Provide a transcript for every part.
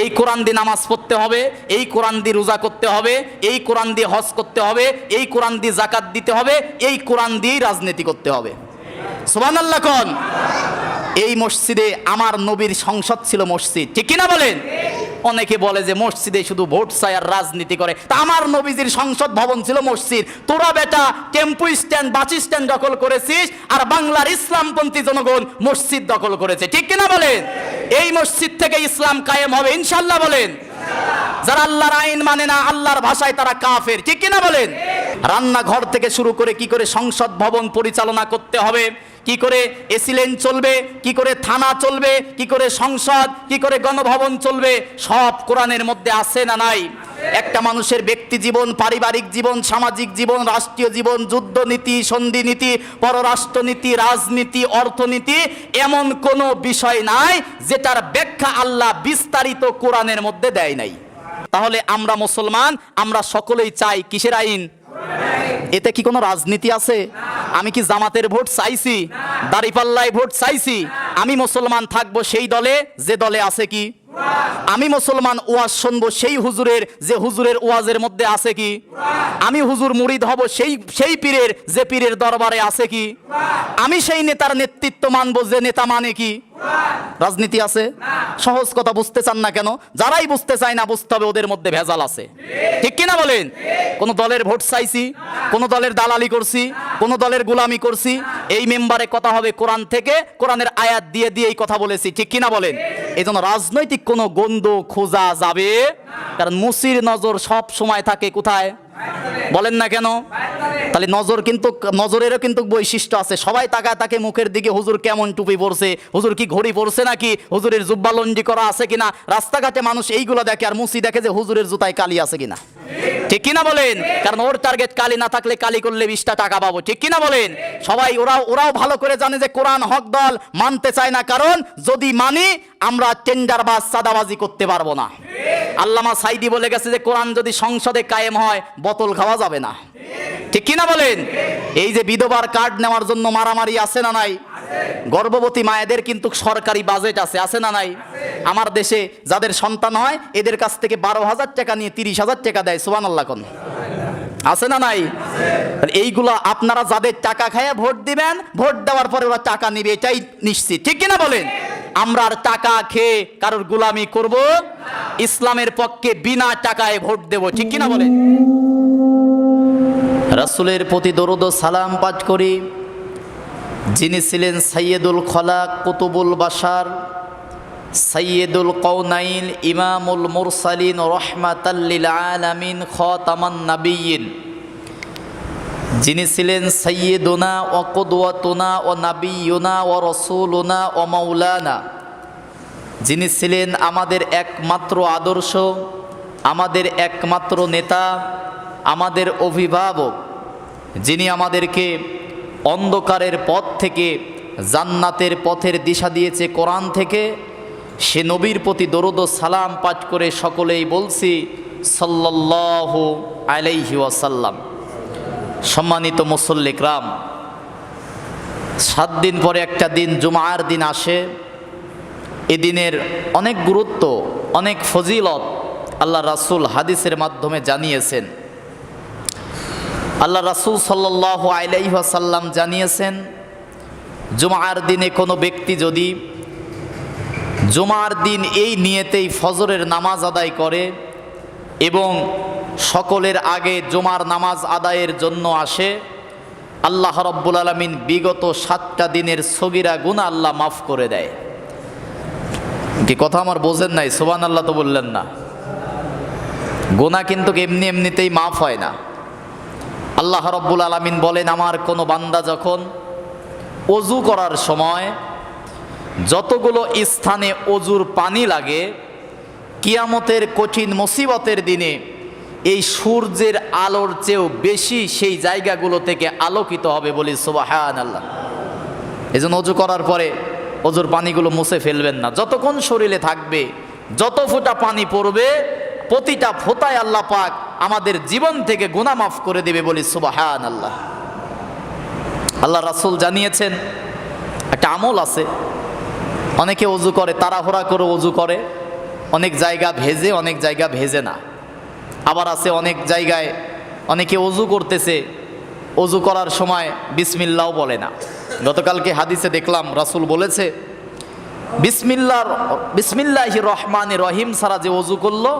এই কোরআন দিয়ে নামাজ পড়তে হবে, এই কোরআন দিয়ে রোজা করতে হবে, এই কোরআন দিয়ে হজ করতে হবে, এই কোরআন দিয়ে যাকাত দিতে হবে, এই কোরআন দিয়েই রাজনীতি করতে হবে। সুবহানাল্লাহ কোন? এই মসজিদে আমার নবীর সংসদ ছিল মসজিদ, ঠিক কিনা বলেন? অনেকে বলে যে মসজিদে শুধু ভোট চায় আর রাজনীতি করে, তা আমার নবীজির সংসদ ভবন ছিল মসজিদ। তোরা বেটা টেম্পু স্ট্যান্ড, বাস স্ট্যান্ড দখল করেছিস, আর বাংলার ইসলামপন্থী জনগণ মসজিদ দখল করেছে, ঠিক কিনা বলেন? এই মসজিদ থেকে ইসলাম কায়েম হবে ইনশাআল্লাহ বলেন। যারা আল্লাহর আইন মানে না, আল্লাহর ভাষায় তারা কাফের, ঠিক কিনা বলেন? রান্নাঘর থেকে শুরু করে কি করে সংসদ ভবন পরিচালনা করতে হবে, কি করে এসি লেন চলবে, কি করে থানা চলবে, কি করে সংসদ, কি করে গণভবন চলবে, সব কোরআনের মধ্যে আছে না নাই? একটা মানুষের ব্যক্তি জীবন, পারিবারিক জীবন, সামাজিক জীবন, রাষ্ট্রীয় জীবন, যুদ্ধনীতি, সন্ধি নীতি, পররাষ্ট্রনীতি, রাজনীতি, অর্থনীতি, এমন কোনো বিষয় নাই যেটার ব্যাখ্যা আল্লাহ বিস্তারিত কোরআনের মধ্যে দেয় নাই। তাহলে আমরা মুসলমান, আমরা সকলেই চাই কিসের আইন? এতে কি কোনো রাজনীতি আছে? আমি কি জামাতের ভোট চাইছি? দাঁড়িপাল্লায় ভোট চাইছি? আমি মুসলমান থাকবো সেই দলে যে দলে আছে কি? আমি মুসলমান ওয়াজ শুনবো সেই হুজুরের যে হুজুরের ওয়াজের মধ্যে আছে কি? আমি হুজুর মুরিদ হব সেই পীরের যে পীরের দরবারে আছে কি? আমি সেই নেতার নেতৃত্ব মানবো যে নেতা মানে কি? রাজনীতি আছে? সহজ কথা বুঝতে চান না কেন? যারাই বুঝতে চায় না, বুঝতে হবে ওদের মধ্যে ভেজাল আছে, ঠিক কিনা বলেন? কোন দলের ভোট চাইছি, কোন দলের দালালি করছি, কোন দলের গোলামি করছি? এই মেম্বারে কথা হবে কোরআন থেকে, কোরআনের আয়াত দিয়ে দিয়েই কথা বলেছি, ঠিক কিনা বলেন? এই জন্য রাজনৈতিক কোনো গন্ধ খোঁজা যাবে, কারণ মুসির নজর সব সময় থাকে কোথায়? বলেন না কেন? তাহলে নজরেরও কিন্তু বৈশিষ্ট্য আছে। সবাই তাকায় তাকে মুখের দিকে, হুজুর কেমন টুপি পরছে, হুজুর কি ঘড়ি পরছে নাকি, হুজুরের জুব্বা লন্ডি করা আছে কিনা। রাস্তাঘাটে মানুষ এইগুলো দেখে, আর মুসি দেখে যে হুজুরের জুতায় কালি আছে কিনা, ঠিক কিনা বলেন? কারণ ওর টার্গেট কালি না থাকলে কালি করলে 20টা টাকা পাবো, ঠিক কিনা বলেন? সবাই ওরাও ভালো করে জানে যে কোরআন হক দল মানতে চায় না, কারণ যদি মানি আমরা টেন্ডারবাজ চাঁদাবাজি করতে পারবো না। আল্লামা সাইদি বলে গেছে যে কোরআন যদি সংসদে কায়েম হয় বোতল খাওয়া যাবে না, ঠিক কিনা বলেন? এই যে বিধবার কার্ড নেওয়ার জন্য মারামারি আছে না নাই? গর্ভবতী মায়েদের কিন্তু সরকারি বাজেট আছে, আছে না নাই? আমার দেশে যাদের সন্তান হয় এদের কাছ থেকে 12,000 টাকা নিয়ে 30,000 টাকা দেয়, সুবহানাল্লাহ কোন? আছে না নাই? এইগুলো আপনারা যাদের টাকা খায় ভোট দিবেন, ভোট দেওয়ার পরে ওরা টাকা নিবে, এটাই নিশ্চিত, ঠিক কিনা বলেন? আমরা আর টাকা খেয়ে কারোর গোলামি করব, ইসলামের পক্ষে বিনা টাকায় ভোট দেব, ঠিক কিনা বলেন? রাসূলের প্রতি দরুদ ও সালাম পাঠ করি, যিনি ছিলেন সাইয়্যিদুল খলাক, কুতুবুল বাশার, সাইয়্যিদুল কওনাইন, ইমামুল মুরসালিন, রাহমাতাল লিল আলামিন, খাতামান নাবিয়্যিন, যিনি ছিলেন সাইয়্যিদুনা ওয়া কুদওয়াতুনা ওয়া নাবিয়্যুনা ওয়া রাসূলুনা ওয়া মাওলানা, যিনি ছিলেন আমাদের একমাত্র আদর্শ, আমাদের একমাত্র নেতা, আমাদের অভিভাবক, যিনি আমাদেরকে অন্ধকারের পথ থেকে জান্নাতের পথের দিশা দিয়েছে কোরআন থেকে, সে নবীর প্রতি দরুদ ও সালাম পাঠ করে সকলেই বলছি সাল্লাল্লাহু আলাইহি ওয়াসাল্লাম। সম্মানিত মুসল্লি কিরাম, 7 দিন পরে একটা দিন জুমার দিন আসে। এ দিনের অনেক গুরুত্ব, অনেক ফজিলত আল্লাহ রাসূল হাদিসের মাধ্যমে জানিয়েছেন। আল্লাহ রাসূল সাল্লাল্লাহু আলাইহি ওয়াসাল্লাম জানিয়েছেন, জুমার দিনে কোনো ব্যক্তি যদি জুমার দিন এই নিয়তেই ফজরের নামাজ আদায় করে এবং সকলের আগে জুমার নামাজ আদায়ের জন্য আসে, আল্লাহ রাব্বুল আলামিন বিগত 7টা দিনের সগীরা গুনাহ আল্লাহ মাফ করে দেয়। কি কথা আমার বোঝেন নাই? সুবহানাল্লাহ তো বললেন না। গুনাহ কিন্তু এমনিতেই মাফ হয় না। আল্লাহ রাব্বুল আলামিন বলেন, আমার কোনো বান্দা যখন ওযু করার সময় যতগুলো স্থানে ওযুর পানি লাগে, কিয়ামতের কঠিন মুসিবতের দিনে এই সূর্যের আলোর চেয়েও বেশি সেই জায়গাগুলো থেকে আলোকিত হবে, বলি সুবহানাল্লাহ। এজন্য ওযু করার পরে ওযুর পানিগুলো মুছে ফেলবেন না, যতক্ষণ শরীরে থাকবে, যত ফোঁটা পানি পড়বে প্রতিটা ফোঁটায় আল্লাহ পাক আমাদের জীবন থেকে গুনাহ মাফ করে দেবে, বলি সুবহানাল্লাহ। আল্লাহ রাসূল জানিয়েছেন, একটা আমল আছে, অনেকে ওযু করে তাড়াহুড়া করে ওযু করে, অনেক জায়গা ভেজে, অনেক জায়গা ভেজে না। আবার আছে অনেক জায়গায় অনেকে অজু করতেছে, অজু করার সময় বিসমিল্লাও বলে না। গতকালকে হাদিসে দেখলাম রাসূল বলেছে বিসমিল্লাহির রহমানির রহিম ছাড়া যে অজু করলো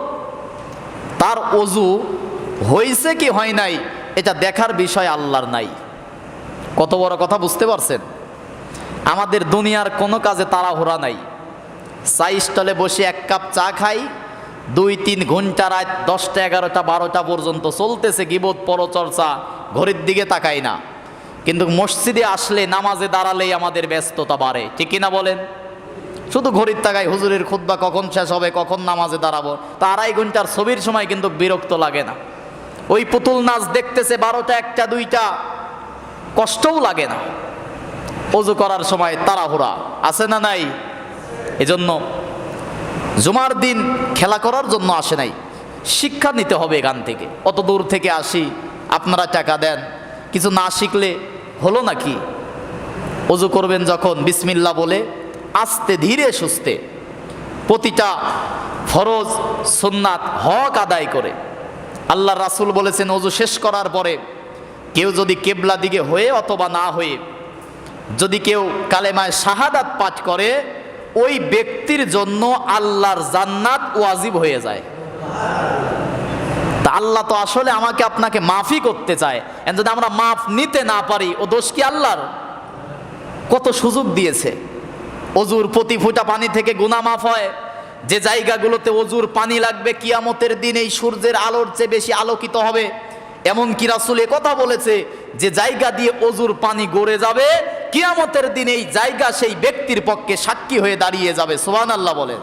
তার অজু হয়েছে কি হয় নাই এটা দেখার বিষয় আল্লাহর নাই। কত বড় কথা বুঝতে পারছেন? আমাদের দুনিয়ার কোনো কাজে তাড়াহুড়া নাই। চা স্টলে বসে এক কাপ চা খাই, 2-3 ঘন্টা, রাত 10টা 11টা 12টা পর্যন্ত চলতেছে গীবত পরচর্চা, ঘড়ির দিকে তাকাই না। কিন্তু মসজিদে আসলে নামাজে দাঁড়ালেই আমাদের ব্যস্ততা বাড়ে, ঠিক কিনা বলেন? শুধু ঘড়ির তাকাই, হুজুরের খুতবা কখন শেষ হবে, কখন নামাজে দাঁড়াবো। তা 2.5 ঘন্টার ছবির সময় কিন্তু বিরক্ত লাগে না। ওই পুতুল নাচ দেখতেছে 12টা 1টা 2টা, কষ্টও লাগে না। অজু করার সময় তাড়াহুড়া আছে না নাই? এজন্য জুমার দিন খেলা করার জন্য আসে নাই, শিক্ষা নিতে হবে এখান থেকে। অত দূর থেকে আসি, আপনারা টাকা দেন, কিছু না শিখলে হলো নাকি? অজু করবেন যখন বিসমিল্লাহ বলে আস্তে ধীরে সুস্থে প্রতিটা ফরজ সুন্নাত হক আদায় করে। আল্লাহ রাসূল বলেছেন অজু শেষ করার পরে কেউ যদি কিবলা দিকে হয়ে অথবা না হয়ে যদি কেউ কালেমায় শাহাদাত পাঠ করে, ওই ব্যক্তির জন্য আল্লাহর জান্নাত ওয়াজিব হয়ে যায়। তা আল্লাহ তো আসলে আমাকে আপনাকে মাফই করতে চায়, যদি আমরা মাফ নিতে না পারি ও দোষ কি আল্লাহর? কত সুযোগ দিয়েছে। অজুর প্রতি ফোঁটা পানি থেকে গুনাহ মাফ হয়। যে জায়গাগুলোতে অজুর পানি লাগবে কিয়ামতের দিন এই সূর্যের আলোর চেয়ে বেশি আলোকিত হবে। এমন কি রাসূল কথা বলেছে যে জায়গা দিয়ে অজুর পানি গড়ে যাবে, কিয়ামতের দিন এই জায়গা সেই ব্যক্তির পক্ষে সাক্ষী হয়ে দাঁড়িয়ে যাবে। সুবহানাল্লাহ বলেন।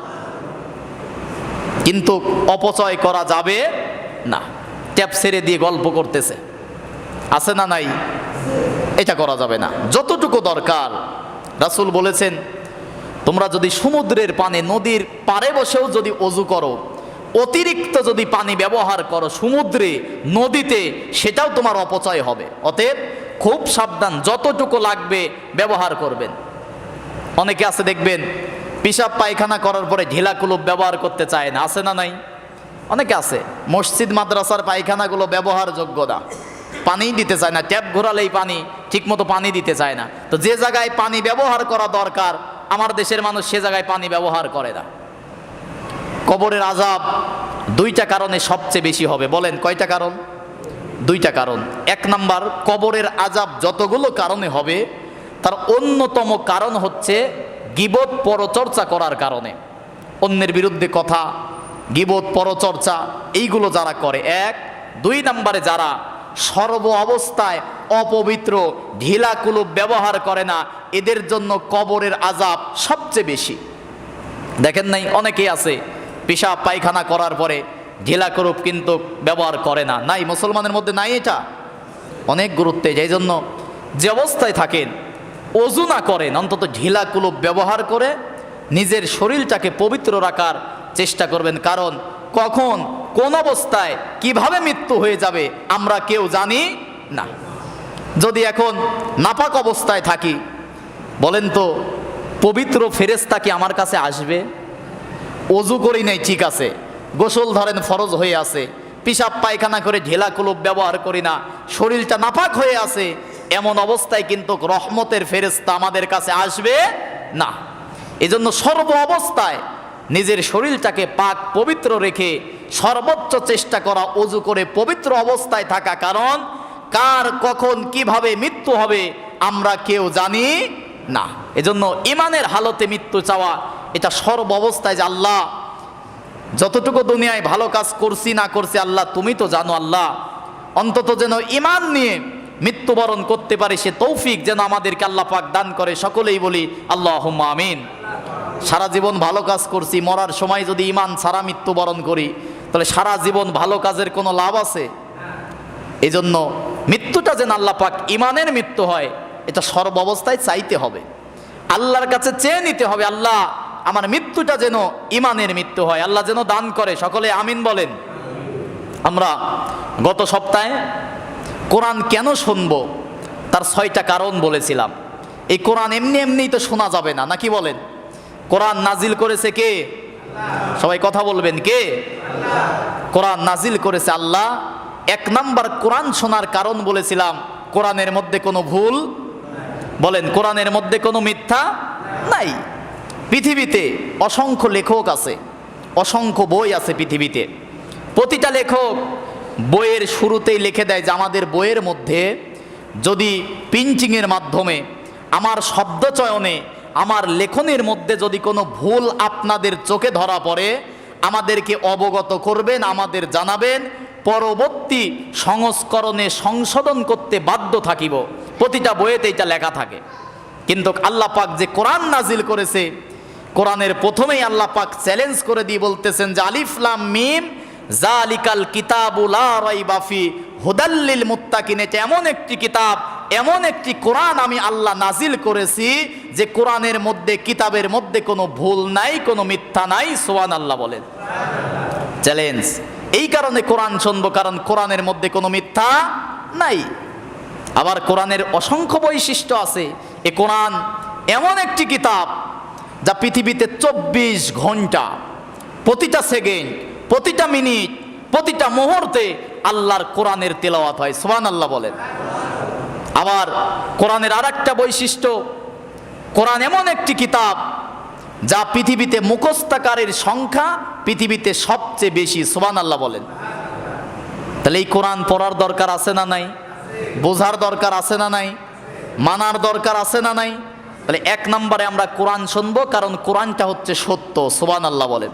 কিন্তু অপচয় করা যাবে না। ট্যাপ ছেড়ে দিয়ে গল্প করতেছে, আছে না নাই? এটা করা যাবে না। যতটুকু দরকার রাসূল বলেছেন তোমরা যদি সমুদ্রের পানে, নদীর পাড়ে বসেও যদি অজু করো, অতিরিক্ত যদি পানি ব্যবহার করো সমুদ্রে নদীতে, সেটাও তোমার অপচয় হবে। অতএব খুব সাবধান, যতটুকু লাগবে ব্যবহার করবেন। অনেকে আছে দেখবেন পেশাব পায়খানা করার পরে ঢিলা কুলুপ ব্যবহার করতে চায় না, আছে না নাই? অনেকে আছে মসজিদ মাদ্রাসার পায়খানাগুলো ব্যবহারযোগ্য না, পানি দিতে চায় না, ট্যাপ ঘোরালেই পানি, ঠিকমতো পানি দিতে চায় না। তো যে জায়গায় পানি ব্যবহার করা দরকার আমার দেশের মানুষ সে জায়গায় পানি ব্যবহার করে না। কবরের আযাব 2টা কারণে সবচেয়ে বেশি হবে। বলেন কয়টা কারণ? 2টা কারণ। 1 নাম্বার, কবরের আযাব যতগুলো কারণে হবে তার অন্যতম কারণ হচ্ছে গীবত পরচর্চা করার কারণে। অন্যের বিরুদ্ধে কথা, গীবত পরচর্চা এইগুলো যারা করে 1। 2 নাম্বারে যারা সর্ব অবস্থায় অপবিত্র ঢিলা কুলুপ ব্যবহার করে না, এদের জন্য কবরের আযাব সবচেয়ে বেশি। দেখেন নাই অনেকেই আছে পেশাব পায়খানা করার পরে ঢিলা কুলুপ কিন্তু ব্যবহার করে না। নাই, মুসলমানের মধ্যে নাই এটা, অনেক গুরুত্বে। এই জন্য যে অবস্থায় থাকেন অজু না করেন, অন্তত ঢিলা কুলুপ ব্যবহার করে নিজের শরীরটাকে পবিত্র রাখার চেষ্টা করবেন। কারণ কখন কোন অবস্থায় কিভাবে মৃত্যু হয়ে যাবে আমরা কেউ জানি না। যদি এখন নাপাক অবস্থায় থাকি, বলেন তো পবিত্র ফেরেশতা কি আমার কাছে আসবে? অজু করি নাই ঠিক আছে, গোসল ধরেন ফরজ হয়ে আছে, পেশাব পায়খানা করে ঢিলা কুলুপ ব্যবহার করি না, শরীরটা নাপাক হয়ে আছে, এমন অবস্থায় কিন্তু রহমতের ফেরেশতা আমাদের কাছে আসবে না। এজন্য সর্ব অবস্থায় নিজের শরীরটাকে পাক পবিত্র রেখে সর্বোচ্চ চেষ্টা করা, অজু করে পবিত্র অবস্থায় থাকা। কারণ কার কখন কিভাবে মৃত্যু হবে আমরা কেউ জানি না। এজন্য ইমানের হালতে মৃত্যু চাওয়া এটা সর্ব অবস্থায়, যে আল্লাহ যতটুকু দুনিয়ায় ভালো কাজ করছি না করছি আল্লাহ তুমি তো জানো, আল্লাহ অন্তত যেন ইমান নিয়ে মৃত্যুবরণ করতে পারে সে তৌফিক যেন আমাদেরকে আল্লাহ পাক দান করে। সকলেই বলি আল্লাহুম্মা আমিন। সারা জীবন ভালো কাজ করছি, মরার সময় যদি ইমান ছাড়া মৃত্যুবরণ করি তাহলে সারা জীবন ভালো কাজের কোনো লাভ আছে? এজন্য মৃত্যুটা যেন আল্লাহ পাক ইমানের মৃত্যু হয় এটা সর্ব অবস্থায় চাইতে হবে, আল্লাহর কাছে চেয়ে নিতে হবে, আল্লাহ আমার মৃত্যুটা যেন ইমানের মৃত্যু হয়, আল্লাহ যেন দান করে। সকলে আমিন বলেন। আমরা গত সপ্তাহে কোরআন কেন শুনবো তার 6টা কারণ বলেছিলাম। এই কোরআন এমনি এমনিই তো শোনা যাবে না, নাকি বলেন? কোরআন নাজিল করেছে কে? সবাই কথা বলবেন, কে? কোরআন নাজিল করেছে আল্লাহ। এক নাম্বার কোরআন শোনার কারণ বলেছিলাম, কোরআনের মধ্যে কোনো ভুল, বলেন কোরআনের মধ্যে কোনো মিথ্যা নাই। পৃথিবীতে অসংখ্য লেখক আছে, অসংখ্য বই আছে পৃথিবীতে। প্রতিটা লেখক বইয়ের শুরুতেই লিখে দেয় যে আমাদের বইয়ের মধ্যে যদি প্রিন্টিংয়ের মাধ্যমে, আমার শব্দচয়নে, আমার লেখনের মধ্যে যদি কোনো ভুল আপনাদের চোখে ধরা পড়ে, আমাদেরকে অবগত করবেন, আমাদের জানাবেন, পরবর্তী সংস্করণে সংশোধন করতে বাধ্য থাকিব। প্রতিটা বইয়েতে এটা লেখা থাকে। কিন্তু আল্লাহ পাক যে কোরআন নাজিল করেছে, কোরআনের প্রথমেই আল্লাহ পাক চ্যালেঞ্জ করে দিয়ে বলতেছেন যে আলিফ লাম মিম জালিকাল কিতাবু লা রাইবা ফি হুদাল লিল মুত্তাকিন। এটা এমন একটি কিতাব, এমন একটি কোরআন আমি আল্লাহ নাজিল করেছি যে কোরআনের মধ্যে, কিতাবের মধ্যে কোনো ভুল নাই, কোনো মিথ্যা নাই। সুবহানাল্লাহ বলেন। চ্যালেঞ্জ। এই কারণে কোরআন শুনবো, কারণ কোরআনের মধ্যে কোনো মিথ্যা নাই। আবার কোরআনের অসংখ্য বৈশিষ্ট্য আছে। এ কোরআন এমন একটি কিতাব যা পৃথিবীতে 24 ঘন্টা, প্রতিটা সেকেন্ড, প্রতিটা মিনিট, প্রতিটা মুহূর্তে আল্লাহর কোরআনের তেলাওয়াত হয়। সুবহানাল্লাহ বলেন। আবার কোরআনের আরেকটা বৈশিষ্ট্য, কোরআন এমন একটি কিতাব যা পৃথিবীতে মুখস্থকারীর সংখ্যা পৃথিবীতে সবচেয়ে বেশি। সুবহানাল্লাহ বলেন। তাহলে এই কোরআন পড়ার দরকার আছে না নাই? বোঝার দরকার আছে না নাই? মানার দরকার আছে না নাই? তাহলে এক নম্বরে আমরা কোরআন শুনবো, কারণ কোরআনটা হচ্ছে সত্য। সুবহানাল্লাহ বলেন।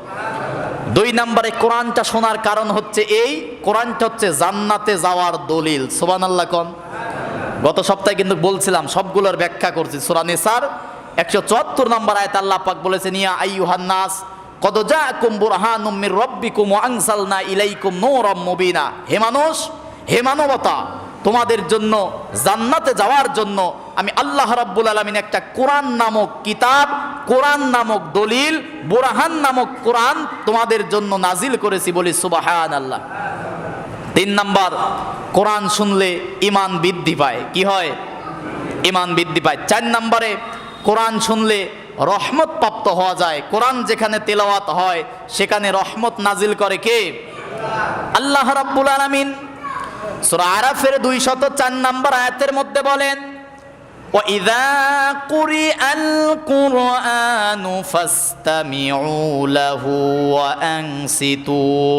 দুই নম্বরে কোরআনটা শোনার কারণ হচ্ছে এই, কোরআনটা হচ্ছে জান্নাতে যাওয়ার দলিল। সুবহানাল্লাহ কোন। গত সপ্তাহে কিন্তু বলছিলাম, সবগুলোর ব্যাখ্যা করছি। সূরা নিসার 174 নম্বর আয়াত আল্লাহ পাক বলেছেন, ইয়া আইয়ুহান নাস কদ জাআকুম বুরহানুম মির রাব্বিকুম ওয়া আনজালনা ইলাইকুম নূরাম মুবিনা। হে মানুষ, হে মানবতা, তোমাদের জন্য জান্নাতে যাওয়ার জন্য আমি আল্লাহ রাব্বুল আলামিন একটা কোরআন নামক কিতাব, কোরআন নামক দলিল, বুরহান নামক কোরআন তোমাদের জন্য নাজিল করেছি। বলি সুবহানাল্লাহ। 3 নাম্বার, কোরআন শুনলে ঈমান বৃদ্ধি পায়। কি হয়? ঈমান বৃদ্ধি পায়। 4 নম্বরে, কোরআন শুনলে রহমত প্রাপ্ত হওয়া যায়। কোরআন যেখানে তেলাওয়াত হয় সেখানে রহমত নাজিল করে কে? আল্লাহ রাব্বুল আলামিন। সূরা আরাফের 204 নম্বর আয়াতের মধ্যে বলেন, وَإِذَا قُرِئَ الْقُرْآنُ فَاسْتَمِعُوا لَهُ وَأَنصِتُوا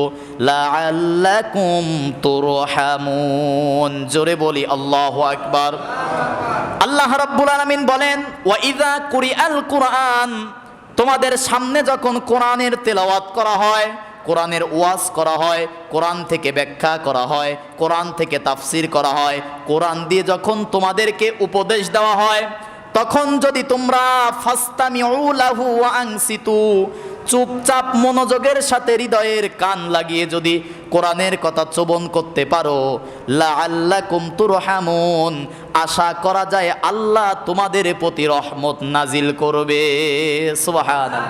لَعَلَّكُمْ تُرْحَمُونَ। জোরে বলি আল্লাহু আকবার। আল্লাহ রাব্বুল আলামিন বলেন, ওয়াইযা কুরিআল কুরআন, তোমাদের সামনে যখন কোরআনের তেলাওয়াত করা হয়, কোরআনের ওয়াজ করা হয়, কোরআন থেকে ব্যাখ্যা করা হয়, কোরআন থেকে তাফসির করা হয়, কোরআন দিয়ে যখন তোমাদেরকে উপদেশ দেওয়া হয়, তখন যদি তোমরা ফাস্তামিউ লাহু ওয়া আনসিতু, চুপচাপ মনোযোগের সাথে হৃদয়ের কান লাগিয়ে যদি কোরআনের কথা শ্রবণ করতে পারো, লাআল্লাকুম তুরহামুন, আশা করা যায় আল্লাহ তোমাদের প্রতি রহমত নাজিল করবে। সুবহানাল্লাহ।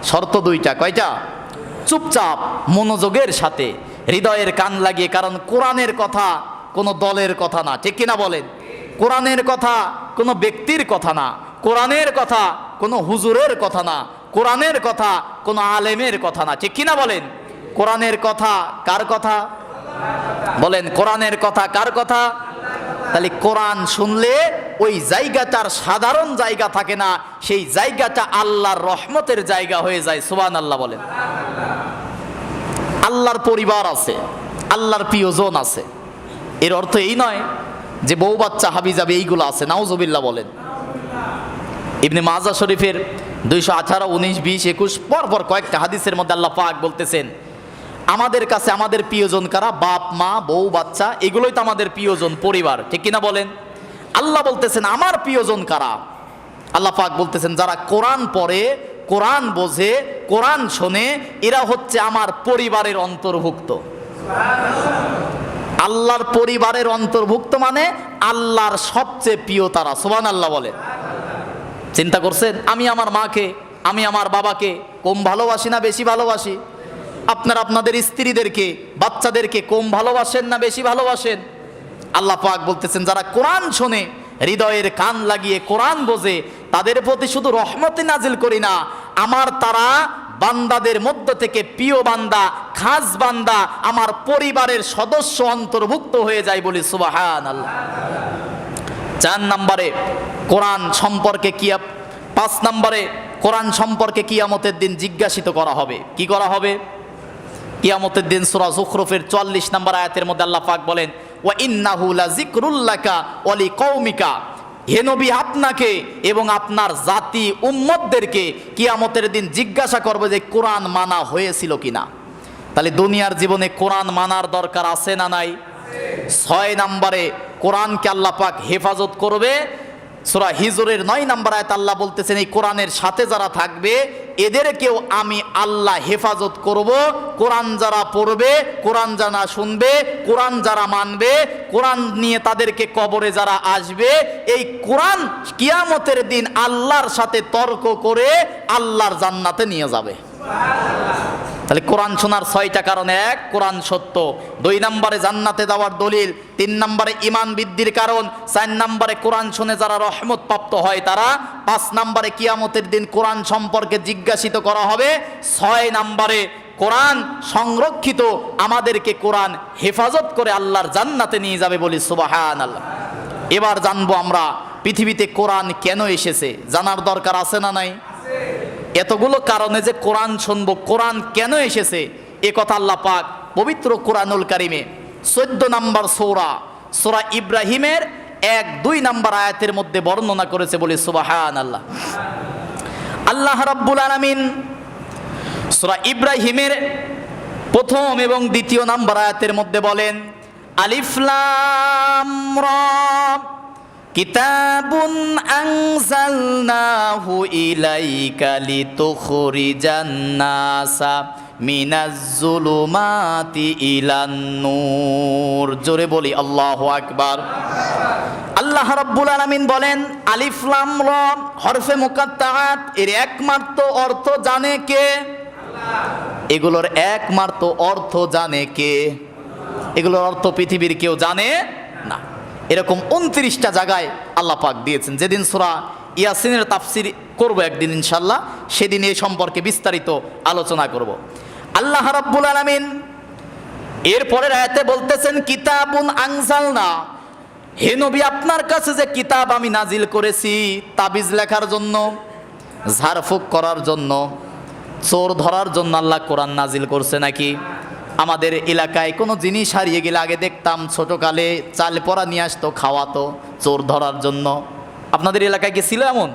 শর্ত 2টা। কয়টা? চুপচাপ মনোযোগের সাথে হৃদয়ের কান লাগিয়ে। কারণ কোরআনের কথা কোনো দলের কথা না, ঠিক কিনা বলেন? কোরআনের কথা কোনো ব্যক্তির কথা না, কোরআনের কথা কোনো হুজুরের কথা না, কোরআনের কথা কোনো আলেমের কথা না, ঠিক কিনা বলেন? কোরআনের কথা কার কথা? বলেন, কোরআনের কথা কার কথা? তাহলে কোরআন শুনলে ওই জায়গাটার সাধারণ জায়গা থাকে না, সেই জায়গাটা আল্লাহর রহমতের জায়গা হয়ে যায়। সুবহানাল্লাহ বলেন। আল্লাহর পরিবার আছে, আল্লাহর প্রিয়জন আছে। এর অর্থ এই নয় যে বউ বাচ্চা হাবি যাবে এইগুলো আছে। নাউজুবিল্লাহ বলেন। ইবনে মাজাহ শরীফের 218, 19, 20, 21 পরপর কয়েকটা হাদিসের মধ্যে আল্লাহ পাক বলতেছেন, আমাদের কাছে আমাদের প্রিয়জন কারা? বাপ মা, বউ বাচ্চা, এগুলোই তো আমাদের প্রিয়জন, পরিবার, ঠিক কিনা বলেন? আল্লাহ বলতেছেন আমার প্রিয়জন কারা? আল্লাহ পাক বলতেছেন যারা কোরআন পড়ে, কোরআন বোঝে, কোরআন শোনে, এরা হচ্ছে আমার পরিবারের অন্তর্ভুক্ত। আল্লাহর পরিবারের অন্তর্ভুক্ত মানে আল্লাহর সবচেয়ে প্রিয় তারা। সুবহানাল্লাহ বলে। চিন্তা করছেন, আমি আমার মাকে, আমি আমার বাবাকে কম ভালোবাসি না বেশি ভালোবাসি? আপনারা আপনাদের স্ত্রীদেরকে, বাচ্চাদেরকে কম ভালোবাসেন না বেশি ভালোবাসেন? আল্লাহ পাক বলতেছেন যারা কোরআন শোনে, হৃদয়ের কান লাগিয়ে কোরআন বোঝে, তাদের প্রতি শুধু রহমতে নাজিল করি না, আমার তারা বান্দাদের মধ্য থেকে প্রিয় বান্দা, খাস বান্দা, আমার পরিবারের সদস্য অন্তর্ভুক্ত হয়ে যায়, বলি সুবহানাল্লাহ। 4 নম্বরে কোরআন সম্পর্কে 5 নম্বরে কোরআন সম্পর্কে কিয়ামতের দিন জিজ্ঞাসিত করা হবে। কি করা হবে? কিয়ামতের দিন সূরা যুখরুফের 44 নম্বর আয়াতের মধ্যে আল্লাহ পাক বলেন, ওয়া ইন্নাহু লাযিকরুল লাকা ওয়া লিকাউমিকা, হে নবী আপনাকে এবং আপনার জাতি উম্মতদেরকে কিয়ামতের দিন জিজ্ঞাসা করবে যে কোরআন মানা হয়েছিল কিনা। তাহলে দুনিয়ার জীবনে কোরআন মানার দরকার আছে না নাই? 6 নম্বরে কোরআনকে আল্লাহ পাক হেফাজত করবে। সূরা হিজরের 9 নম্বর আয়াত আল্লাহ বলতেছেন, এই কোরআনের সাথে যারা থাকবে এদেরকেও আমি আল্লাহ হেফাজত করব। কোরআন যারা পড়বে, কোরআন যারা শুনবে, কোরআন যারা মানবে, কোরআন নিয়ে তাদেরকে কবরে যারা আসবে, এই কোরআন কিয়ামতের দিন আল্লাহর সাথে তর্ক করে আল্লাহর জান্নাতে নিয়ে যাবে। তাহলে কোরআন শোনার 6টা কারণ: 1, কোরআন সত্য; 2 নম্বরে জান্নাতে যাওয়ার দলিল; 3 নম্বরে ঈমান বৃদ্ধির কারণ; 4 নম্বরে কোরআন শুনে যারা রহমত প্রাপ্ত হয় তারা; 5 নম্বরে কিয়ামতের দিন কোরআন সম্পর্কে জিজ্ঞাসিত করা হবে; 6 নম্বরে কোরআন সংরক্ষিত, আমাদেরকে কোরআন হেফাজত করে আল্লাহর জান্নাতে নিয়ে যাবে, বলি সুবহানাল্লাহ। এবার জানবো আমরা পৃথিবীতে কোরআন কেন এসেছে। জানার দরকার আছে না নাই? এতগুলো কারণে যে কোরআন শুনবো, কোরআন কেন এসেছে, এ কথা আল্লাহ পাক পবিত্র কোরআনুল কারিমে 14 নম্বর সূরা ইব্রাহিমের 1-2 নম্বর আয়াতের মধ্যে বর্ণনা করেছে, বলি সুবহানাল্লাহ। আল্লাহ রাব্বুল আলামিন সূরা ইব্রাহিমের 1 এবং 2 নম্বর আয়াতের মধ্যে বলেন, আলিফ লাম রা কিতাবুন আনজালনাহু ইলাইকা লিতুখরিজান নাসা মিনাজ যুলুমাতি ইলান নূর। জোরে বলি আল্লাহু আকবার। আল্লাহ রাব্বুল আলামিন বলেন, আলিফ লাম রা হরফে মুকাত্তাআত, এর একমাত্র অর্থ জানে কে? আল্লাহ। এগুলোর একমাত্র অর্থ জানে কে? এগুলোর অর্থ পৃথিবীর কেউ জানে না। এরকম 29টা জায়গায় আল্লাহ পাক দিয়েছেন। যেদিন সূরা ইয়াসিনের তাফসীর করব একদিন ইনশাআল্লাহ, সেদিন এই সম্পর্কে বিস্তারিত আলোচনা করব। আল্লাহ রাব্বুল আলামিন এর পরের আয়াতে বলতেছেন, কিতাবুন আনজালনা, হে নবী আপনার কাছে যে কিতাব আমি নাজিল করেছি, তাবিজ লেখার জন্য, ঝাড়ফুঁক করার জন্য, চোর ধরার জন্য আল্লাহ কোরআন নাজিল করছে নাকি? আমাদের এলাকায় কোনো জিনিস হারিয়ে গেলে আগে দেখতাম ছোটকালে চাল পড়া নিয়ে আসতো, খাওয়াতো চোর ধরার জন্য। আপনাদের এলাকায় কি ছিল এমন?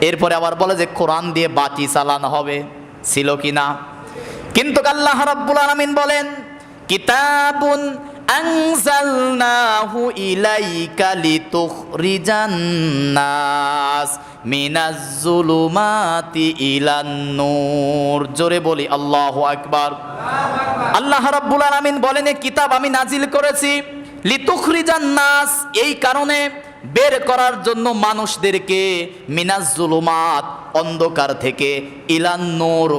এরপরে আবার বলে যে কোরআন দিয়ে বাতি চালানো হবে, ছিল কি না? কিন্তু আল্লাহ রাব্বুল আলামিন বলেন, কিতাবুন আনজালনাহু ইলাইকা লিতুখরিজান নাস মিনাজ যুলুমাতি ইলান নূর। জোরে বলি আল্লাহু আকবার। আল্লাহ রাব্বুল আলামিন বলেন, এই কিতাব আমি নাজিল করেছি লিতুখরিজান নাস, এই কারণে বের করার জন্য মানুষদেরকে, মিনাজ যুলুমাত অন্ধকার থেকে, ইলান নূর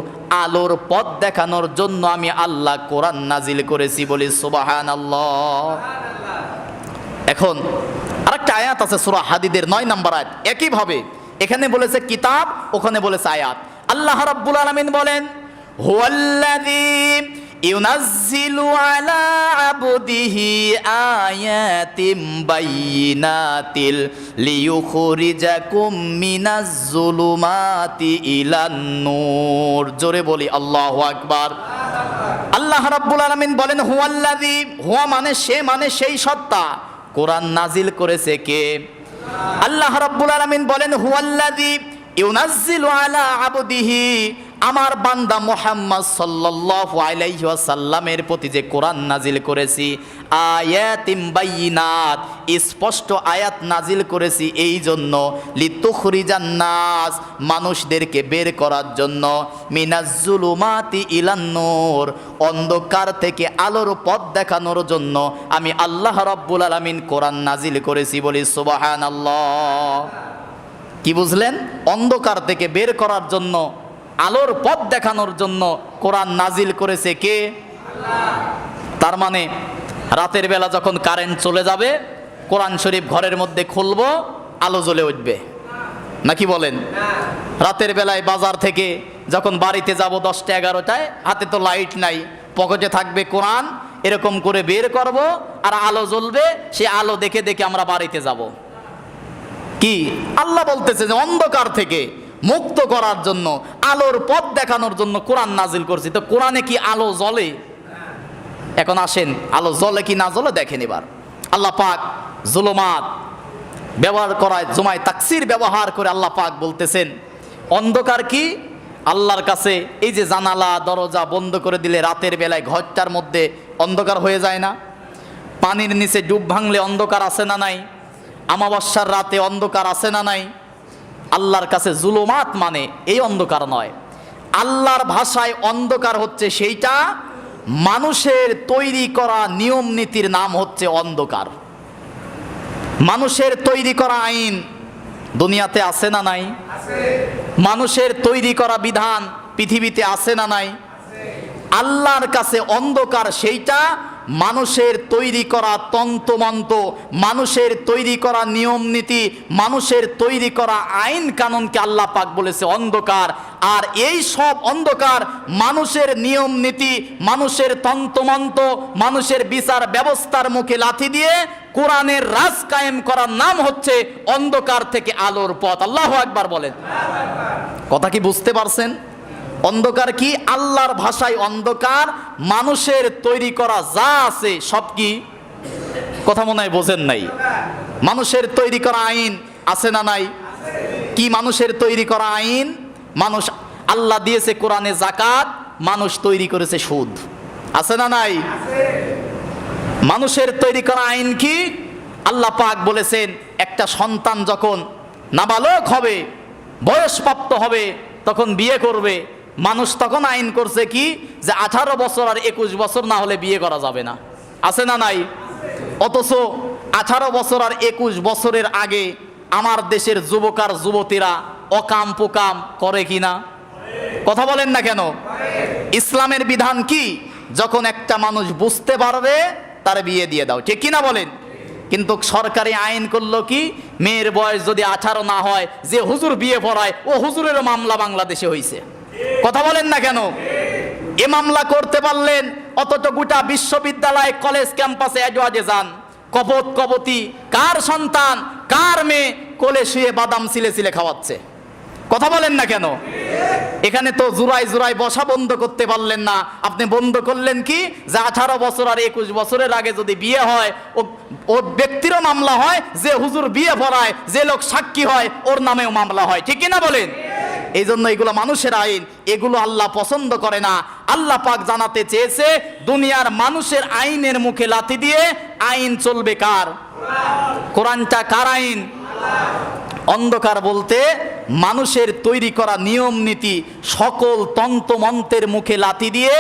আলোর পথ দেখানোর জন্য আমি আল্লাহ কোরআন নাজিল করেছি, বলি সুবহানাল্লাহ। এখন আরেকটা আয়াত আছে সূরা হাদীদের 9 নম্বর আয়াত, একইভাবে এখানে বলেছে কিতাব, ওখানে বলেছে আয়াত। আল্লাহ রাব্বুল আলামিন বলেন, হুয়াল্লাযী ইউনাজ্জিলু আলা আবদিহি আয়াতিম বাইয়িনাতিল লিয়ুখরিজাকুম মিনাজ যুলুমাতি ইলান নূর। জোরে বলি আল্লাহু আকবার। আল্লাহ রাব্বুল আলামিন বলেন, হুয়াল্লাযী, হুয়া মানে সে, মানে সেই সত্তা। কোরআন নাজিল করেছে কে? আল্লাহ রাব্বুল আলামিন বলেন, হুয়াল্লাযী ইউনাজ্জিলু আলা আবদিহি, আমার বান্দা মুহাম্মদ সাল্লাল্লাহু আলাইহি ওয়াসাল্লামের প্রতি যে কোরআন নাজিল করেছি, আয়াতিম বাইয়িনাত, স্পষ্ট আয়াত নাজিল করেছি এই জন্য, লিতুখরিজান নাস, মানুষদেরকে বের করার জন্য, মিনাজ যুলুমাতি ইলান নূর, অন্ধকার থেকে আলোর পথ দেখানোর জন্য আমি আল্লাহ রাব্বুল আলামিন কোরআন নাজিল করেছি, বলি সুবহানাল্লাহ। কি বুঝলেন? অন্ধকার থেকে বের করার জন্য, আলোর পথ দেখানোর জন্য কোরআন নাজিল করেছে কে? আল্লাহ। তার মানে রাতের বেলা যখন কারেন্ট চলে যাবে, কোরআন শরীফ ঘরের মধ্যে খুলবো, আলো জ্বলে উঠবে, নাকি বলেন? রাতের বেলায় বাজার থেকে যখন বাড়িতে যাব 10টা 11টায়, হাতে তো লাইট নাই, পকেটে থাকবে কোরআন, এরকম করে বের করব আর আলো জ্বলবে, সে আলো দেখে দেখে আমরা বাড়িতে যাব। কি আল্লাহ বলতেছে যে অন্ধকার থেকে মুক্ত করার জন্য, আলোর পথ দেখানোর জন্য কোরআন নাজিল করছি। তো কোরআনে কি আলো জ্বলে? এখন আসেন আলো জ্বলে কি না জ্বলে দেখেন। এবার আল্লাহ পাক জুলুমাত ব্যবহার করায়, জুমায় তাকসির ব্যবহার করে আল্লাহ পাক বলতেছেন অন্ধকার কি? আল্লাহর কাছে এই যে জানালা দরজা বন্ধ করে দিলে রাতের বেলায় ঘরটার মধ্যে অন্ধকার হয়ে যায় না? পানির নিচে ডুব ভাঙলে অন্ধকার আছে না নাই? অমাবস্যার রাতে অন্ধকার আছে না নাই? আল্লাহর কাছে জুলুমাত মানে এই অন্ধকার নয়। আল্লাহর ভাষায় অন্ধকার হচ্ছে সেইটা, মানুষের তৈরি করা নিয়ম নীতির নাম হচ্ছে অন্ধকার। মানুষের তৈরি করা আইন দুনিয়াতে আছে না নাই? মানুষের তৈরি করা বিধান পৃথিবীতে আছে না নাই? আল্লাহর কাছে অন্ধকার সেইটা, মানুষের তৈরি করা তন্ত্রমন্ত্র, মানুষের তৈরি করা নিয়ম নীতি, মানুষের তৈরি করা আইন কানুনকে আল্লাহ পাক বলেছে অন্ধকার। আর এই সব অন্ধকার, মানুষের নিয়ম নীতি, মানুষের তন্ত্রমন্ত্র, মানুষের বিচার ব্যবস্থার মুখে লাথি দিয়ে কোরআনের রাজ কায়েম করার নাম হচ্ছে অন্ধকার থেকে আলোর পথ। আল্লাহু আকবার বলেন। কথা কি বুঝতে পারছেন? অন্ধকার কি? আল্লাহর ভাষায় অন্ধকার মানুষের তৈরি করা যা আছে সব কি? কথা মনে হয় বোঝেন নাই। মানুষের তৈরি করা আইন আছে না নাই? কি মানুষের তৈরি করা আইন? মানুষ, আল্লাহ দিয়েছে কোরআনে যাকাত, মানুষ তৈরি করেছে সুদ, আছে না নাই? মানুষের তৈরি করা আইন কি? আল্লাহ পাক বলেছেন একটা সন্তান যখন নাবালক হবে, বয়সপ্রাপ্ত হবে, তখন বিয়ে করবে। মানুষ তখন আইন করছে কি? যে 18 বছর আর 21 বছর না হলে বিয়ে করা যাবে না, আছে না নাই? অথচ 18 বছর আর 21 বছরের আগে আমার দেশের যুবক আর যুবতীরা অকাম পোকাম করে কিনা? কথা বলেন না কেন? ইসলামের বিধান কি? যখন একটা মানুষ বুঝতে পারবে তার বিয়ে দিয়ে দাও, ঠিক কিনা বলেন? কিন্তু সরকারি আইন করলো কি? মেয়ের বয়স যদি 18 না হয়, যে হুজুর বিয়ে পড়ায় ও হুজুরের মামলা বাংলাদেশে হয়েছে। কথা বলেন না কেন? এ মামলা করতে পারলেন, অথচ গোটা বিশ্ববিদ্যালয় কলেজ ক্যাম্পাসে এজওয়াজে যান, কপত কপতি, কার সন্তান কার মেয়ে কোলে শুয়ে বাদাম সিলে সিলে খাওয়াচ্ছে। কথা বলেন না কেন? এখানে তো জুরাই জুরাই বসা বন্ধ করতে পারলেন না, আপনি বন্ধ করলেন কি? যে 18 বছর আর 21 বছরের আগে যদি বিয়ে হয়, ও ব্যক্তিরও মামলা হয়, যে হুজুর বিয়ে পড়ায়, যে লোক সাক্ষী হয়, ওর নামেও মামলা হয়, ঠিক কিনা বলেন? এই জন্য এগুলো মানুষের আইন, এগুলো আল্লাহ পছন্দ করে না। আল্লাহ পাক জানাতে চেয়েছে দুনিয়ার মানুষের আইনের মুখে লাথি দিয়ে আইন চলবে কার? কোরআনটা কার আইন? অন্ধকার বলতে মানুষের তৈরি করা নিয়ম নীতি, সকল তন্ত্রমন্ত্রের মুখে লাথি দিয়ে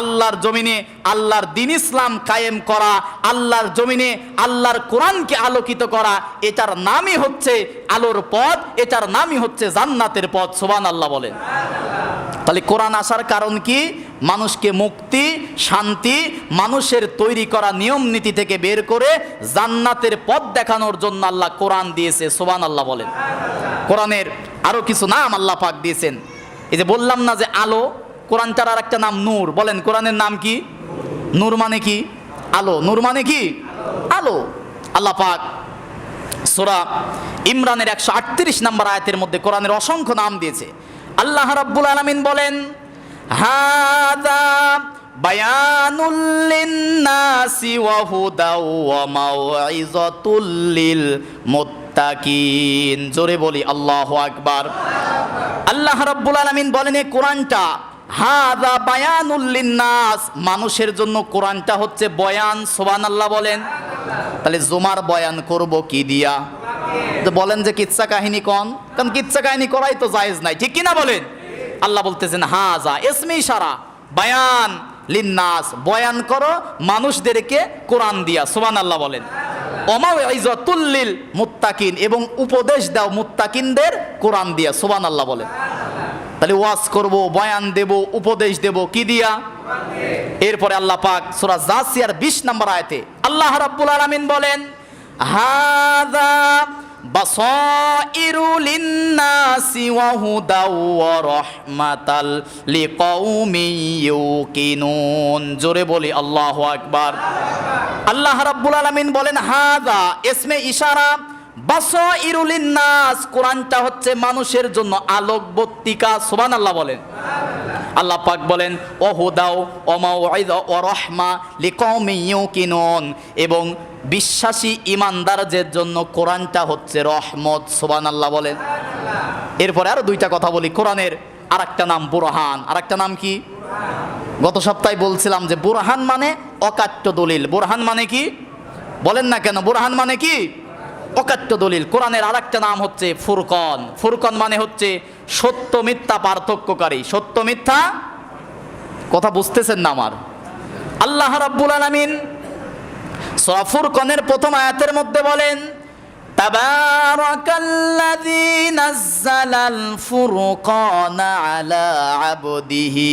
আল্লাহর জমিনে আল্লাহর দ্বীন ইসলাম কায়েম করা, আল্লাহর জমিনে আল্লাহর কোরআনকে আলোকিত করা, এটার নামই হচ্ছে আলোর পথ, এটার নামই হচ্ছে জান্নাতের পথ। সুবহানাল্লাহ বলেন। তাহলে কোরআন আসার কারণ কি? মানুষকে মুক্তি, শান্তি, মানুষের তৈরি করা নিয়ম নীতি থেকে বের করে জান্নাতের পথ দেখানোর জন্য আল্লাহ কোরআন দিয়েছে। সুবহানাল্লাহ বলেন। কোরআনের আরো কিছু নাম আল্লাহ পাক দিয়েছেন। এই যে বললাম না যে আলো, কোরআনটার আর একটা নাম নূর। বলেন কোরআনের নাম কি? নূর মানে কি? আলো। নূর মানে কি? আলো। আল্লাহ পাক সূরা ইমরানের 138 নম্বর আয়াতের মধ্যে কোরআনের অসংখ্য নাম দিয়েছে। আল্লাহ রাব্বুল আলামিন বলেন, হাযা বায়ানুল লিন্নাসি ওয়া হুদাও ওয়া মাউইযাতুল লিল মুত্তাকিন। জোরে বলি আল্লাহু আকবার। আল্লাহ রাব্বুল আলামিন বলেন এই কোরআনটা হাযা বায়ানুল লিন্নাস, মানুষের জন্য কোরআনটা হচ্ছে বয়ান। সুবহানাল্লাহ বলেন। তাহলে জুমার বয়ান করব কি দিয়া? তো বলেন যে কিচ্ছা কাহিনী কোন, কারণ কিচ্ছা কাহিনী করাই তো জায়েজ নাই, ঠিক কিনা বলেন? আল্লাহ বলতেছেন হাযা ইসমে ইশারা, বায়ান লিন্নাস, বয়ান করো মানুষদেরকে কোরআন দিয়া। সুবহানাল্লাহ বলেন। ওমাউইযাতুল লিল মুত্তাকিন, এবং উপদেশ দাও মুত্তাকিনদের কোরআন দিয়া। সুবহানাল্লাহ বলেন। তাহলে ওয়াজ করব, বয়ান দেব, উপদেশ দেব কি দিয়া? এরপরে আল্লাহ পাক সূরা জাসিয়ার 20 নম্বর আয়াতে আল্লাহ রাব্বুল আলামিন বলেন, হাযা বাসাইরু লিন্নাসি ওয়া হুদাও ওয়া রাহমাতাল লিকাউমিন ইউকিনুন। জোরে বলি আল্লাহু আকবার। আল্লাহ রাব্বুল আলামিন বলেন হাযা ইসমে ইশারা, বাসাইরু লিন্নাস, কোরআনটা হচ্ছে মানুষের জন্য আলোকবর্তিকা। সুবহানাল্লাহ বলেন। আল্লাহ পাক বলেন ওহুদাও ওয়া মাউইযা ওয়া রাহমা লিকাউমিন ইউকিনুন, এবং বিশ্বাসী ইমানদারদের জন্য কোরআনটা হচ্ছে রহমত। সুবহানাল্লাহ বলেন। এরপরে আরো দুইটা কথা বলি। কোরআনের আরেকটা নাম বুরহান। আরেকটা নাম কি? গত সপ্তাহে বলছিলাম যে বুরহান মানে অকাট্য দলিল। বুরহান মানে কি বলেন না কেন? বুরহান মানে কি? অকাট্য দলিল। কোরআনের আরেকটা নাম হচ্ছে ফুরকন। ফুরকন মানে হচ্ছে সত্য মিথ্যা পার্থক্যকারী। সত্য মিথ্যা কথা বুঝতেছেন না আমার? আল্লাহ রাব্বুল আলামিন সূরা ফুরকনের প্রথম আয়াতের মধ্যে বলেন তাবারাকাল্লাযী নাযালাল ফুরকানা আলা আবদিহি,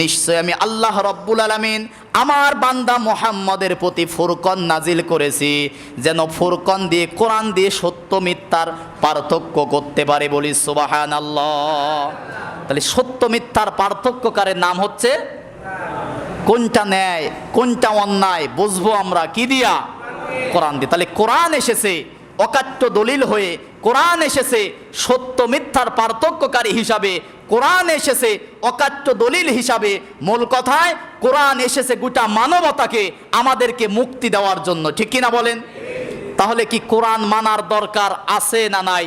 নিশ্চয় আমি আল্লাহ রাব্বুল আলামিন আমার বান্দা মুহাম্মদের প্রতি ফুরকন নাজিল করেছি, যেন ফুরকন দিয়ে কোরআন দিয়ে সত্য মিথ্যার পার্থক্য করতে পারে। বলি সুবহানাল্লাহ। তাহলে সত্য মিথ্যার পার্থক্যকারের নাম হচ্ছে, কোনটা ন্যায় কোনটা অন্যায় বুঝবো আমরা কি দিয়া? কোরআন দিয়ে। তাহলে কোরআন এসেছে অকাট্য দলিল হয়ে, কোরআন এসেছে সত্য মিথ্যার পার্থক্যকারী হিসাবে, কোরআন এসেছে অকাট্য দলিল হিসাবে। মূল কথায় কোরআন এসেছে গোটা মানবতাকে আমাদেরকে মুক্তি দেওয়ার জন্য। ঠিক কিনা বলেন? তাহলে কি কোরআন মানার দরকার আছে না নাই?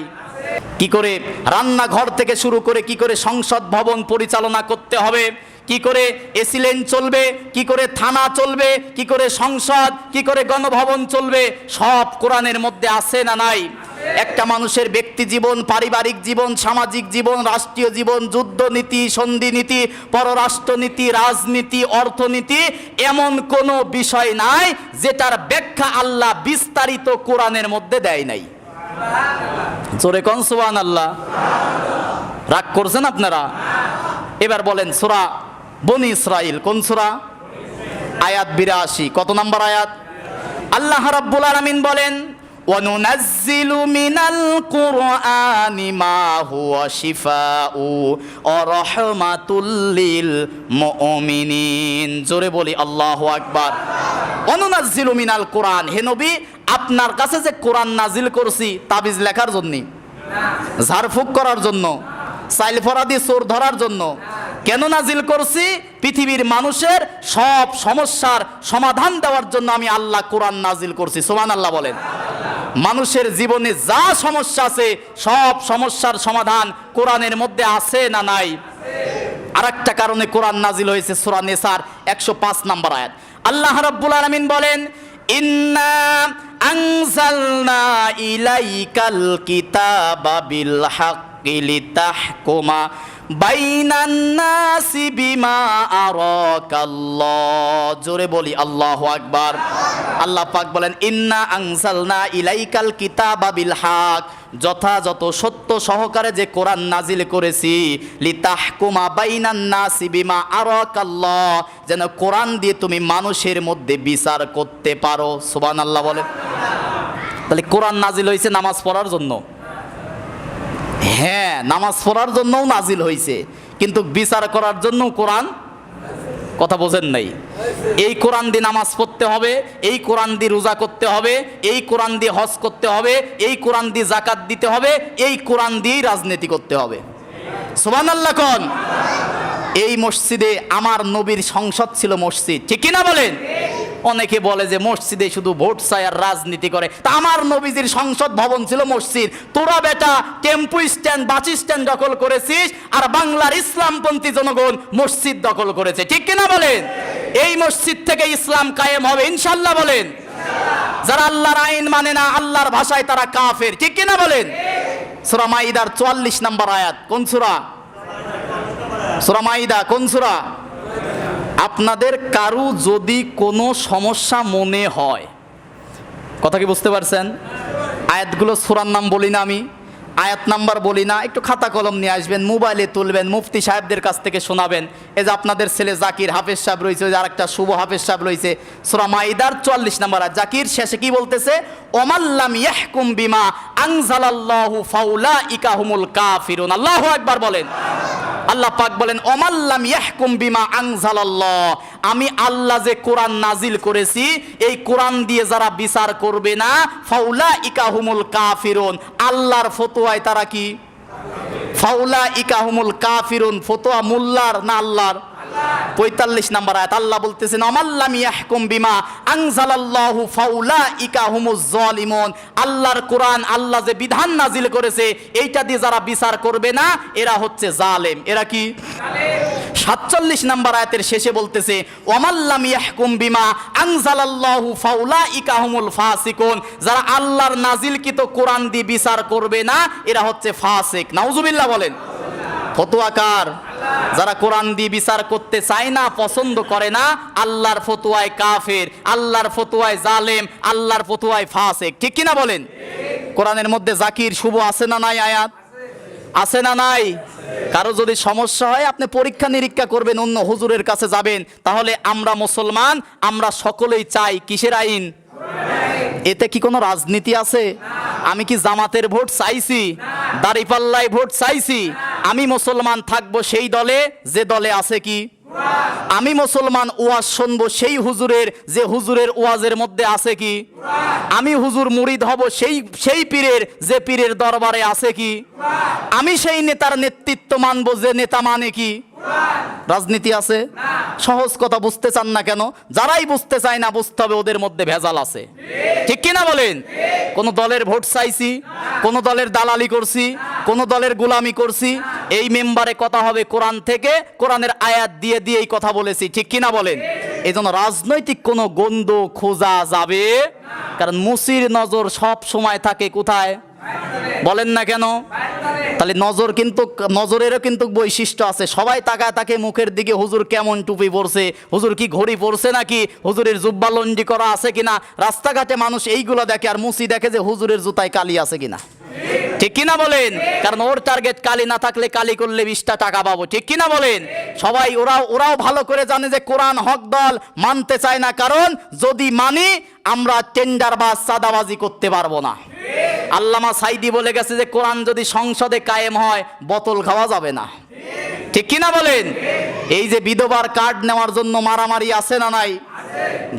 কি করে রান্নাঘর থেকে শুরু করে কি করে সংসদ ভবন পরিচালনা করতে হবে, কি করে এসি লেন চলবে, কি করে থানা চলবে, কি করে সংসদ, কি করে গণভবন চলবে, সব কোরআনের মধ্যে আছে না নাই? একটা মানুষের ব্যক্তি জীবন, পারিবারিক জীবন, সামাজিক জীবন, রাষ্ট্রীয় জীবন, যুদ্ধ নীতি, সন্ধি নীতি, পররাষ্ট্র নীতি, রাজনীতি, অর্থনীতি, এমন কোনো বিষয় নাই যেটার ব্যাখ্যা আল্লাহ বিস্তারিত কোরআনের মধ্যে দেয় নাই। জোরে কোন সুবহানাল্লাহ। রাগ করছেন আপনারা? এবার বলেন সূরা বনি ইসরাইল, কোন সূরা? আয়াত 82। কত নম্বর আয়াত? আল্লাহ রাব্বুল আলামিন বলেন ওয়ানুনাজ্জিলু মিনাল কুরআনি মা হুয়া শিফাউ ওয়া রাহমাতুল লিল মুমিনিন। জোরে বলি আল্লাহু আকবার। ওয়ানুনাজ্জিলু মিনাল কুরআন, হে নবী আপনার কাছে যে কোরআন নাজিল করছি তাবিজ লেখার জন্য, ঝাড়ফুঁক করার জন্য, চাইল ফরাদি চোর ধরার জন্য কেন নাজিল করছি? পৃথিবীর মানুষের সব সমস্যার সমাধান দেওয়ার জন্য আমি আল্লাহ কোরআন নাজিল করছি। সুবহানাল্লাহ বলেন। মানুষের জীবনে যা সমস্যা আছে সব সমস্যার সমাধান কোরআনের মধ্যে আছে না নাই? আরেকটা কারণে কোরআন নাজিল হয়েছে সূরা নিসার 105 নম্বর আয়াত। আল্লাহ রাব্বুল আলামিন বলেন ইন্না আনজালনা ইলাইকাল কিতাবা বিল হাক্কি লিতাহকুমা বাইনান নাসি বিমা আরাকাল্লাহ। জোরে বলি আল্লাহু আকবার। আল্লাহ পাক বলেন ইন্না আনজালনা ইলাইকাল কিতাবা বিল হক, যথাযথ সত্য সহকারে যে কোরআন নাজিল করেছি, লিতাহকুমা বাইনান নাসি বিমা আরাকাল্লাহ, যেন কোরআন দিয়ে তুমি মানুষের মধ্যে বিচার করতে পারো। সুবহানাল্লাহ বলে। তাহলে কোরআন নাজিল হয়েছে নামাজ পড়ার জন্য। হ্যাঁ, নামাজ পড়ার জন্যও নাজিল হয়েছে, কিন্তু বিচার করার জন্য কোরআন, কথা বোঝেন নাই? এই কোরআন দিয়ে নামাজ পড়তে হবে, এই কোরআন দিয়ে রোজা করতে হবে, এই কোরআন দিয়ে হজ করতে হবে, এই কোরআন দিয়ে যাকাত দিতে হবে, এই কোরআন দিয়েই রাজনীতি করতে হবে। সুবহানাল্লাহ কোন? এই মসজিদে আমার নবীর সংসদ ছিল মসজিদ। ঠিক কিনা বলেন? অনেকে বলে যে মসজিদে শুধু ভোট চায় আর রাজনীতি করে। তা আমার নবীজির সংসদ ভবন ছিল মসজিদ। তোরা বেটা টেম্পু স্ট্যান্ড, বাস স্ট্যান্ড দখল করেছিস, আর বাংলার ইসলামপন্থী জনগণ মসজিদ দখল করেছে। ঠিক কিনা বলেন? এই মসজিদ থেকে ইসলাম কায়েম হবে ইনশাআল্লাহ বলেন। যারা আল্লাহর আইন মানে না, আল্লাহর ভাষায় তারা কাফের। ঠিক কিনা বলেন? সূরা মাইদার 44 নম্বর আয়াত। কোন সূরা? সূরা মাইদা। কোন সূরা? আপনাদের কারু যদি কোনো সমস্যা মনে হয়, কথা কি বুঝতে পারছেন? আয়াতগুলো সূরার নাম বলি না আমি, আয়াত নাম্বার বলি না, একটু খাতা কলম নিয়ে আসবেন, মোবাইলে তুলবেন, মুফতি সাহেবদের কাছ থেকে শোনাবেন। এই যে আপনাদের ছেলে জাকির হাফেজ সাহেব রয়েছে, ওই যে আরেকটা শুভ হাফেজ সাহেব রয়েছে, সূরা মাইদার 44 নম্বর আয়াত। জাকির শেষে কি বলতেছে? ওমাল্লাম ইয়াহকুম বিমা আনজালাল্লাহু ফাউলাইকা হুমুল কাফিরুন। আল্লাহু আকবার বলেন। আল্লাহ পাক বলেন ওমাল্লাম ইয়াহকুম বিমা আনজালাল্লাহ, আমি আল্লাহ যে কোরআন নাজিল করেছি এই কোরআন দিয়ে যারা বিচার করবে না, ফাউলাইকা হুমুল কাফিরুন, আল্লাহর ফতোয়ায় তারা কি? ফাউলাইকা হুমুল কাফিরুন, ফতোয়া মোল্লার না আল্লাহর? 45 নম্বর আয়াত আল্লাহ বলতেছেন আমাল্লাম ইয়াহকুম বিমা আনজালাল্লাহু ফাউলাইকা হুমুজ জালিমুন, আল্লাহর কোরআন, আল্লাহ যে বিধান নাজিল করেছে এইটা দিয়ে যারা বিচার করবে না এরা হচ্ছে জালেম। এরা কি? 47 নম্বর আয়াতের শেষে বলতেছে ওয়ামাল্লাম ইয়াহকুম বিমা আনজালাল্লাহু ফাউলাইকা হুমুল ফাসিকুন, যারা আল্লাহর নাজিলকৃত কোরআন দিয়ে বিচার করবে না এরা হচ্ছে ফাসিক। নাউজুবিল্লাহ বলেন। ফতোয়াকার যারা কোরআন দিয়ে বিচার করতে চায় না, পছন্দ করে না, আল্লাহর ফতোয়ায় কাফের, আল্লাহর ফতোয়ায় জালেম, আল্লাহর ফতোয়ায় ফাসিক। ঠিক কিনা বলেন? কোরআনের মধ্যে জাকির শুভ আছে না নাই? আয়াত আছে না নাই? কারো যদি সমস্যা হয় আপনি পরীক্ষা নিরীক্ষা করবেন, অন্য হুজুরের কাছে যাবেন। তাহলে আমরা মুসলমান, আমরা সকলেই চাই কিসের আইন? এতে কি কোনো রাজনীতি আছে? আমি কি জামাতের ভোট চাইছি? দাঁড়িপাল্লায় ভোট চাইছি? আমি মুসলমান থাকবো সেই দলে যে দলে আছে কি? আমি মুসলমান ওয়াজ শুনবো সেই হুজুরের যে হুজুরের ওয়াজের মধ্যে আছে কি? আমি হুজুর মুরিদ হব সেই পীরের যে পীরের দরবারে আছে কি? আমি সেই নেতার নেতৃত্ব মানবো যে নেতা মানে কি? রাজনীতি আছে? সহজ কথা বুঝতে চান না কেন? যারাই বুঝতে চায় না বুঝতে হবে ওদের মধ্যে ভেজাল আছে। ঠিক কিনা বলেন? কোন দলের ভোট চাইছি? কোন দলের দালালি করছি? কোন দলের গোলামি করছি? এই মেম্বারে কথা হবে কোরআন থেকে, কোরআনের আয়াত দিয়ে দিয়েই কথা বলেছি। ঠিক কিনা বলেন? এই জন্য রাজনৈতিক কোনো গন্ধ খোঁজা যাবে, কারণ মুসির নজর সব সময় থাকে কোথায়? বলেন না কেন? তাহলে নজরেরও কিন্তু বৈশিষ্ট্য আছে। সবাই তাকায় তাকে মুখের দিকে, হুজুর কেমন টুপি পরছে, হুজুর কি ঘড়ি পরছে নাকি, হুজুরের জুব্বা লন্ডি করা আছে কিনা। রাস্তাঘাটে মানুষ এইগুলো দেখে, আর মুসি দেখে যে হুজুরের জুতায় কালি আছে কিনা। ঠিক কিনা বলেন? কারণ ওর টার্গেট কালি না থাকলে কালি করলে 20টা টাকা পাবো। ঠিক কিনা বলেন? সবাই ওরাও ভালো করে জানে যে কোরআন হক দল মানতে চায় না, কারণ যদি মানি আমরা টেন্ডার বা চাঁদাবাজি করতে পারবো না। আল্লামা সাইদি বলে গেছে যে কোরআন যদি সংসদে কায়েম হয় বোতল খাওয়া যাবে না। ঠিক কিনা বলেন? এই যে বিধবার কার্ড নেওয়ার জন্য মারামারি আছে না নাই?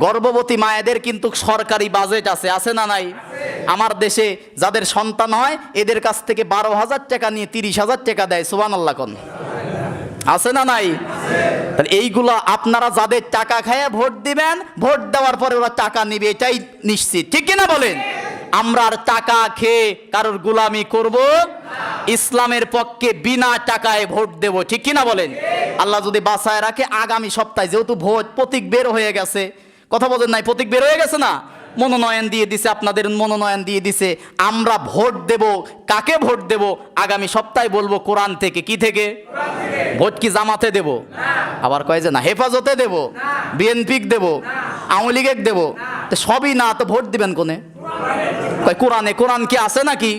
গর্ভবতী মায়েদের কিন্তু সরকারি বাজেট আছে, আছে না নাই? আমার দেশে যাদের সন্তান হয় এদের কাছ থেকে 12,000 টাকা নিয়ে 30,000 টাকা দেয়। সুবহানাল্লাহ কোন আছে না নাই? তাহলে এইগুলো আপনারা যাদের টাকা খায় ভোট দিবেন, ভোট দেওয়ার পরে ওরা টাকা নিবে, এটাই নিশ্চিত। ঠিক কিনা বলেন? আমরা আর টাকা খেয়ে কারোর গোলামি করব? ইসলামের পক্ষে বিনা টাকায় ভোট দেব। ঠিক কিনা বলেন? আল্লাহ যদি বাঁচায় রাখে আগামী সপ্তাহে, যেহেতু ভোট প্রতীক বের হয়ে গেছে, কথা বলেন নাই? প্রতীক বের হয়ে গেছে না? মনোনয়ন দিয়ে দিছে, আপনাদের মনোনয়ন দিয়ে দিছে। আমরা ভোট দেব, কাকে ভোট দেব আগামী সপ্তাহে বলবো। কোরআন থেকে। কি থেকে? ভোট কি জামাতে দেব? আবার কয় যে না হেফাজতে দেব, বিএনপি দেব, আওয়ামী লীগে দেব। তো সবই না, তো ভোট দিবেন কোনে? কয় কোরআনে। কোরআন কি আছে নাকি?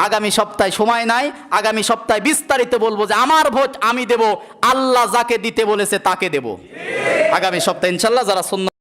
আগামী সপ্তাহে সময় নাই, আগামী সপ্তাহে বিস্তারিত বলবো যে আমার ভোট আমি দেব, আল্লাহ যাকে দিতে বলেছে তাকে দেব। আগামী সপ্তাহে ইনশাল্লাহ যারা সুন্নাত